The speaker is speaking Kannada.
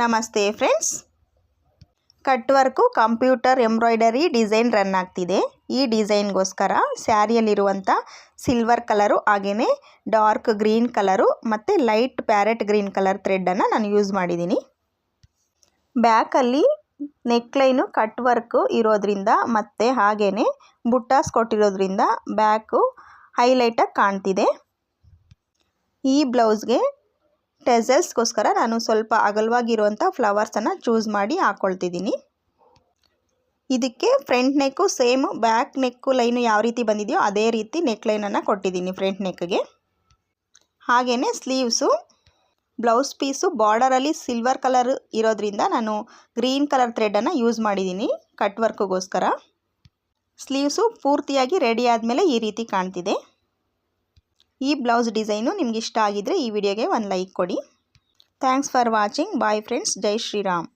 ನಮಸ್ತೆ friends, cut work computer embroidery design run ಆಗ್ತಿದೆ. ಈ ಡಿಸೈನ್ಗೋಸ್ಕರ ಸ್ಯಾರಿಯಲ್ಲಿರುವಂಥ ಸಿಲ್ವರ್ ಕಲರು ಹಾಗೆಯೇ ಡಾರ್ಕ್ ಗ್ರೀನ್ ಕಲರು ಮತ್ತು ಲೈಟ್ ಪ್ಯಾರೆಟ್ ಗ್ರೀನ್ ಕಲರ್ ಥ್ರೆಡನ್ನು ನಾನು ಯೂಸ್ ಮಾಡಿದ್ದೀನಿ. ಬ್ಯಾಕಲ್ಲಿ ನೆಕ್ಲೈನು ಕಟ್ ವರ್ಕು ಇರೋದ್ರಿಂದ ಮತ್ತು ಹಾಗೆಯೇ ಬುಟ್ಟಾಸ್ ಕೊಟ್ಟಿರೋದ್ರಿಂದ ಬ್ಯಾಕು ಹೈಲೈಟಾಗಿ ಕಾಣ್ತಿದೆ. ಈ ಬ್ಲೌಸ್ಗೆ ಟೆಸಲ್ಸ್ಗೋಸ್ಕರ ನಾನು ಸ್ವಲ್ಪ ಅಗಲವಾಗಿರುವಂಥ ಫ್ಲವರ್ಸನ್ನು ಚೂಸ್ ಮಾಡಿ ಹಾಕ್ಕೊಳ್ತಿದ್ದೀನಿ. ಇದಕ್ಕೆ ಫ್ರಂಟ್ ನೆಕ್ಕು ಸೇಮ್ ಬ್ಯಾಕ್ ನೆಕ್ಕು ಲೈನು ಯಾವ ರೀತಿ ಬಂದಿದೆಯೋ ಅದೇ ರೀತಿ ನೆಕ್ ಲೈನನ್ನು ಕೊಟ್ಟಿದ್ದೀನಿ ಫ್ರಂಟ್ ನೆಕ್ಗೆ. ಹಾಗೆಯೇ ಸ್ಲೀವ್ಸು ಬ್ಲೌಸ್ ಪೀಸು ಬಾರ್ಡರಲ್ಲಿ ಸಿಲ್ವರ್ ಕಲರ್ ಇರೋದ್ರಿಂದ ನಾನು ಗ್ರೀನ್ ಕಲರ್ ಥ್ರೆಡನ್ನು ಯೂಸ್ ಮಾಡಿದ್ದೀನಿ ಕಟ್ ವರ್ಕ್ಗೋಸ್ಕರ. ಸ್ಲೀವ್ಸು ಪೂರ್ತಿಯಾಗಿ ರೆಡಿ ಆದಮೇಲೆ ಈ ರೀತಿ ಕಾಣ್ತಿದೆ. ಈ ಬ್ಲೌಸ್ ಡಿಸೈನು ನಿಮ್ಗೆ ಇಷ್ಟ ಆಗಿದ್ದರೆ ಈ ವಿಡಿಯೋಗೆ ಒಂದು ಲೈಕ್ ಕೊಡಿ. Thanks for watching. Bye friends. ಜೈ ಶ್ರೀರಾಮ್.